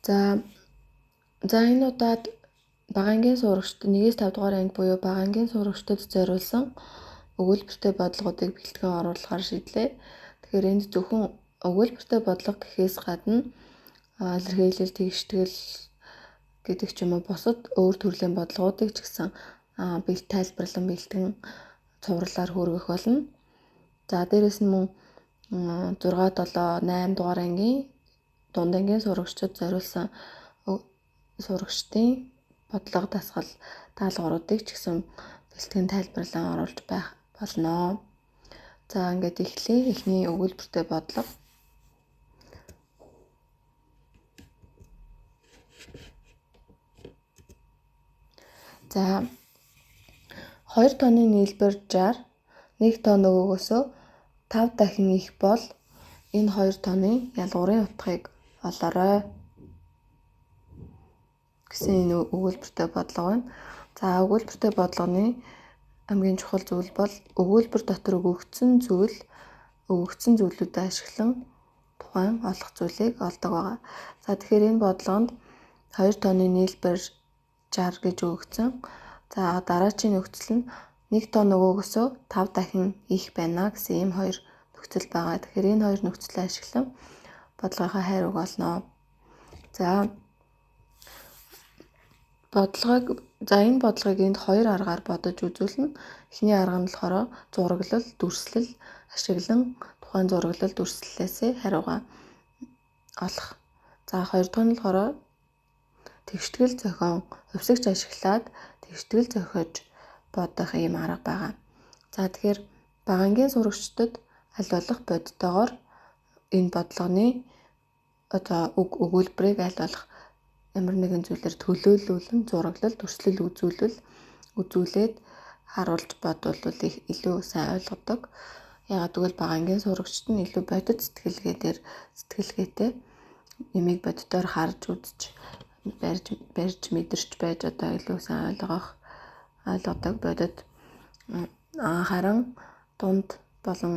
За энэ удаад багангийн сурагчид 1-5 дугаар анги буюу багангийн сурагчдад зориулсан өгүүлбэртэй бодлогуудыг бэлтгэн оруулахар шийдлээ. Тэгэхээр энд зөвхөн өгүүлбэртэй бодлого гэхээс гадна илэрхийлэл, тэгштгэл гэдэг ч юм уу бусад өөр төрлийн бодлогуудыг ч гэсэн тайлбарлан бэлтгэн цувралаар хүргэх болно. За дээрэс нь мөн 6, 7, 8 дугаар ангийн дунд ангийн сурагчдад зориулсан сурагчдын бодлого дасгал даалгавруудыг ч гэсэн бэлтгэн тайлбарлан оруулж байх болно. За ингээд эхлэе. Эхний өгүүлбэртэй бодлого. За 2 тонны нийлбэр 60, 1 тонн нөгөөгөөсөө 5 дахин их бол энэ 2 тонны ялгуурын утгыг олоорой гэсэн энэ өгүүлбэртэй бодлого байна. За өгүүлбэртэй бодлогоны хамгийн чухал зүйл бол өгүүлбэр дотор өгөгдсөн зүйлүүдэд ашиглан тухайн олох зүйлийг олдог байгаа. За тэгэхээр энэ бодлогонд 2 тонны нийлбэр 60 гэж өгөгдсөн. За дараачийн нөхцөл нь 1 тонн нөгөөгөөсөө 5 дахин их байна гэсэн ийм хоёр нөхцөл байгаа. Тэгэхээр энэ хоёр нөхцөлөө ашиглан бодлогынхаа хайрыг олно. За энэ бодлогыг энд хоёр аргаар бодож үзүүлнэ. Эхний арга нь болохоор зураглал, дүрслэл ашиглан тухайн зураглал, дүрслэлээсээ хариугаа олох. За хоёр дахь нь болохоор тэгштгэл зохион хувьсагч ашиглаад тэгштгэл зохиож бодох ийм арга байгаа. За тэгэхээр багангийн сурагчдад аль болох бодитоогоор энэ бодлогоны өгүүлбэрийг аль болох ямар нэгэн зүйлээр төлөөлүүлэн зураглал, дүрслэл үзүүлээд харуулж бодвол илүү сайн ойлгодог. Яагаад гэвэл багангийн сурагчид нь илүү бодит сэтгэлгээтэй ямиг бодитоор харж үзэж барьж мэдэрч байж илүү сайн ойлгодог бодит. Харин дунд болон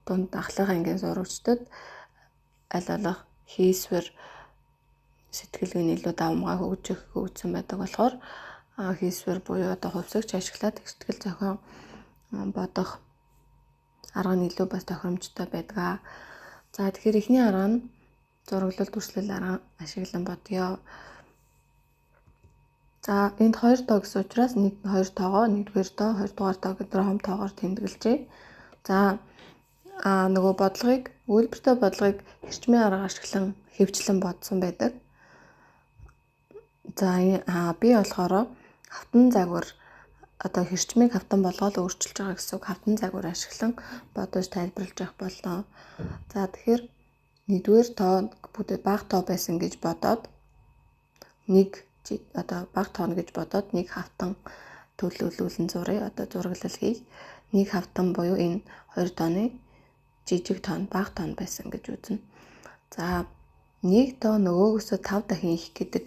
дунд ахлах ангийн сурагчдад аль болох хийсвэр сэтгэлгээний илүү давмгай хөгжсөн байдаг болохоор хийсвэр буюу хувьсагч ашиглаад тэгштгэл зохион бодох арга нь илүү бас тохиромжтой байдаг. За тэгэхээр эхний арга нь зураглал, дүрслэл арга ашиглан бодъё. За энд 2 тоо гэсэн учраас 2 тоогоо 1-р тоо, 2-р тоо гэдэг хом тоогоор тэмдэглэжээ. За нөгөө бодлогыг, өгүүлбэртэй бодлогыг хэрчмийн арга ашиглан хэвчлэн бодсон байдаг. За би болохоор хавтан загвар хэрчмийг хавтан болгоод өөрчилж байгаа гэсэн үг хавтан загвар ашиглан бодож тайлбарлаж явах болно. За тэгэхээр 1-р тоо бүгд бага тоо байсан гэж бодоод бага тоо гэж бодоод нэг хавтан төлөвлүүлэн зураглал хийх. Нэг хавтан буюу энэ 2 тооны жижиг тоон бага тоон байсан гэж үзнэ. За 1 тоо нөгөөгөөсөө 5 дахин их гэдэг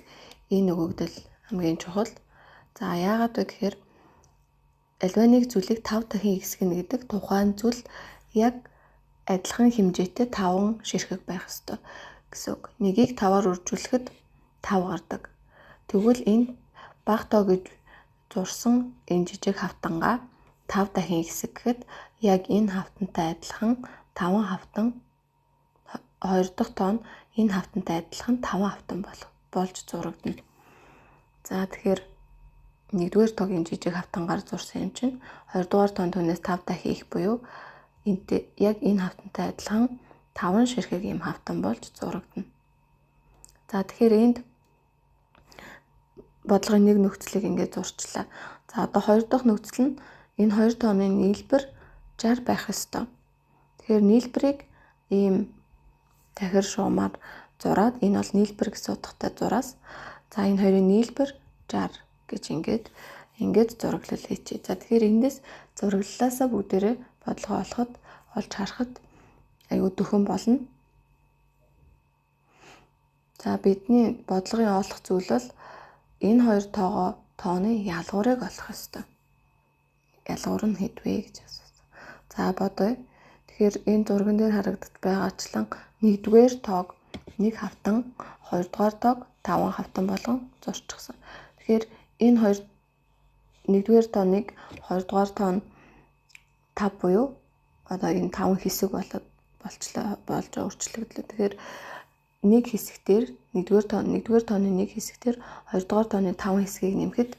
энэ өгөгдөл хамгийн чухал. За яагаад вэ гэхээр альва нэг зүйлийг 5 дахин ихсгэнэ гэдэг тухайн зүйл яг адилхан хэмжээтэй 5 ширхэг байх ёстой гэсэн үг. Нэгийг 5-аар үржүүлэхэд 5 гардаг. Тэгвэл энэ бага тоо гэж зурсан энэ жижиг хавтангаа 5 дахин ихсгэхэд яг энэ хавтантай адилхан 5 хавтан 2 дахь тоо нь энэ хавтантай адилхан 5 хавтан болж зурагдана. За тэгэхээр 1-р тоогийн жижиг хавтангаар зурсан юм чинь 2-р тоон түүнээс 5 дахин их буюу яг энэ хавтантай адилхан 5 ширхэг юм хавтан болж зурагдана. За тэгэхээр энд бодлогын нэг нөхцөлийг ингээд зурчлаа. За одоо 2 дахь нөхцөл нь энэ 2 тооны нийлбэр 60 байх ёстой. Тэгэхээр нийлбэрийг ийм тахир шуумаар зураад энэ бол нийлбэр гэсэн утгатай зураас. За энэ хоёрын нийлбэр 60 гэж ингээд зураглал хийчихье. За тэгэхээр эндээс зураглалаасаа бүгдээрээ бодлого олж харахад аюу дөхөн болно. За бидний бодлогын олох зүйл бол энэ 2 тооны ялгуурыг олох ёстой. Ялгуур нь хэд вэ гэж асуусан. За бодъё. Тэгэхээр энэ зурган дээр харагдаж байгаачлан 1-р тоог 1 хавтан 2 дугаар тоог 5 хавтан болгон зурчихсан. Тэгэхээр энэ 1-р тооныг 2 дугаар тоон 5 буюу одоо энэ 5 хэсэг болж өөрчлөгдлөө. Тэгэхээр нэг хэсэгтэр 1-р тооны нэг хэсэгтэр 2 дугаар тооны 5 хэсгийг нэмэхэд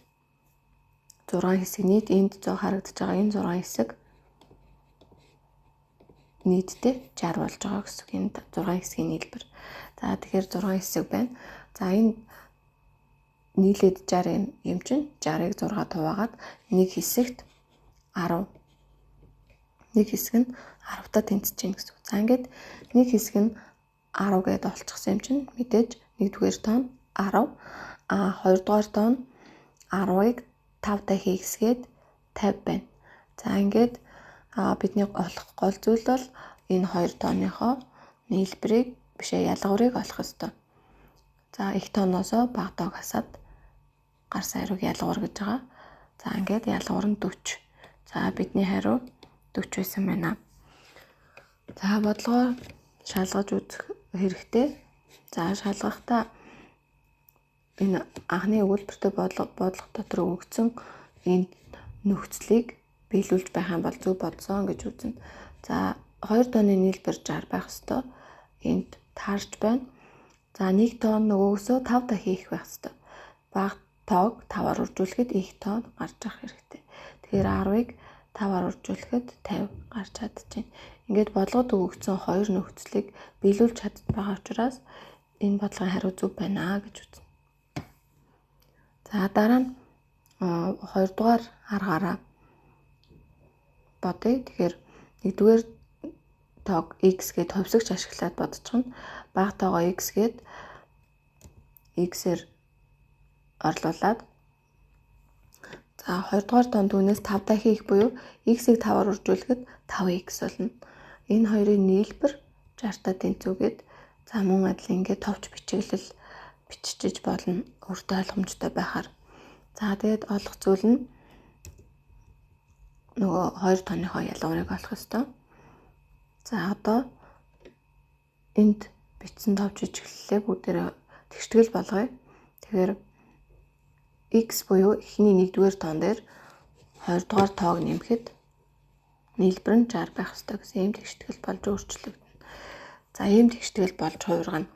6 хэсэг нийт энд харагдаж байгаа энэ 6 хэсэг нийтдээ 60 болж байгаа гэсэн. Энэ 6 хэсгийн нийлбэр. За тэгэхээр 6 хэсэг байна. За энэ нийлээд 60 юм чинь 60-ыг 6 хуваагаад нэг хэсэгт 10. Нэг хэсэг нь 10-та тэнцэж байна гэсэн. За ингээд нэг хэсэг нь 10 гэдээ олчихсан юм чинь мэдээж 1-р тоон 10 2-р тоон 10-ыг 5-та хийгсгээд 50 байна. За ингээд бидний олох гол зүйл бол энэ 2 тооныхоо нийлбэрийг ялгарыг олох ёстой. За их тооноосоо бага тоог хасаад гарсан хариуг ялгар гэж байгаа. За ингээд ялгар нь 40. За бидний хариу 40 байсан байна. За бодлогоор шалгаж үзэх хэрэгтэй. За шалгахдаа энэ анхны өгүүлбэртэй бодлого дотор өгсөн энэ нөхцөлийг биелүүлж байх юм бол зөв бодсон гэж үзнэ. За 2 тооны нийлбэр 60 байх ёстой. Энд таарч байна. За 1 тоон нөгөөсөө 5 дахин хийх байх ёстой. Бага тоог 5-аар үржүүлэхэд их тоон гарч ирэх хэрэгтэй. Тэгэхээр 10-ыг 5-аар үржүүлэхэд 50 гарч чадчихэв. Ингээд бодлогод өгөгдсөн 2 нөхцөлийг биелүүлж чадж байгаа учраас энэ бодлогын хариу зөв байна гэж үзнэ. За дараа нь 2 дугаар аргаараа бодъё. Тэгэхээр 1-р тоог x гэд хувьсагч ашиглаад бодчихно. Бага тоогоо x гэд x-ээр орлуулад за 2 дугаар тоон түүнээс 5 дахин их буюу x-ийг 5-аар үржүүлэхэд 5x болно. Энэ хоёрын нийлбэр 60-та тэнцүүгээд за мөн адил ингээд товч бичиглэл бичиж болно. Өөртөө ойлгомжтой байхаар. За тэгээд олох зүйл нь нөгөө 2 тооныхоо ялгарыг олох ёстой. За одоо энд бичсэн товч бичиглэлээ бүгдээрээ тэгштгэл болгоё. Тэгэхээр x буюу эхний 1-р тоон дээр 2 дугаар тоог нэмэхэд нийлбэр нь 60 байх ёстой гэсэн ийм тэгштгэл болж өөрчлөгдөнө. За ийм тэгштгэл болж хувиргана.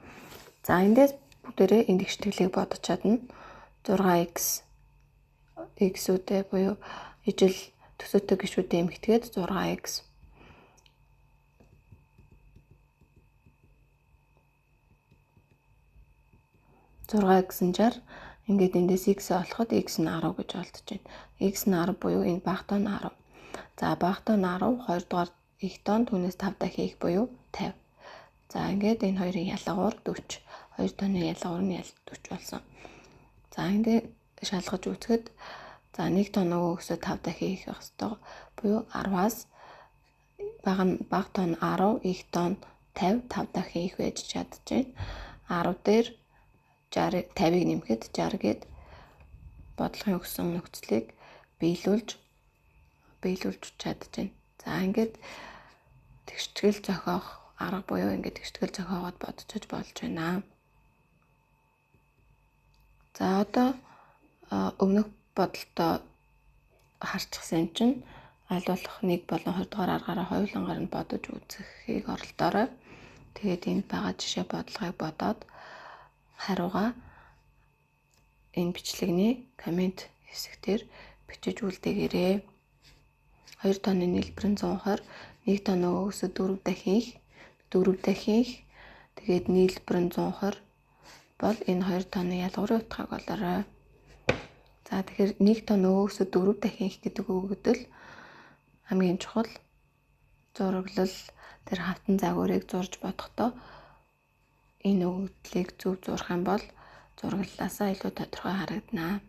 За эндээс бүгдээрээ энэ тэгшгэлийг бодож чадна. 6x x-үүдээ буюу ижил төсөөтэй гишүүдээ эмхтгээд 6x 6x нь 60. Ингээд эндээс x олоход x нь 10 гэж олдож байна. X нь 10 буюу энэ бага тоон 10. За бага тоон 10, 2 дугаар их тоон түүнээс 5 дахин их буюу 50. За ингээд энэ хоёрын ялгуур 40. 2 тооны ялгуур нь 40 болсон. За ингээд шалгаж үзэхэд за 1 тоон нөгөөгөөсөө 5 дахин их байх ёстой. Буюу 10-аас бага тоон 10, их тоон 50, 5 дахин их байж чадчихэв. 10 дээр 50-ыг нэмэхэд 60 гээд бодлогын өгсөн нөхцөлийг биелүүлж чадчихэв. За ингээд тэгштгэл зохиох арга буюу ингээд тэгштгэл зохиогоод бодчих болж байна. За одоо өмнөх бодолтой харчихсан юм чинь аль болох 1 болон 2 дугаар аргаараа хоёулангаар нь бодож үзэхийг оролдоорой. Тэгээд энд байгаа жишээ бодлогыг бодоод хариугаа энэ бичлэгний коммент хэсгээр бичиж үлдээгээрэй. 2 тооны нийлбэр нь 120, 1 тоон нөгөөсөө 4 дахин их, 4 дахин их, тэгээд нийлбэр нь 120 бол энэ 2 тооны ялгуурын утгааг олоорой. За тэгэхээр 1 тоон нөгөөсөө 4 дахин их гэдэг өгөгдөл хамгийн чухал зураглал тэр хавтан загварыг зурж бодохдоо энэ өгөгдлийг зөв зурах юм бол зураглалаасаа илүү тодорхой харагдана.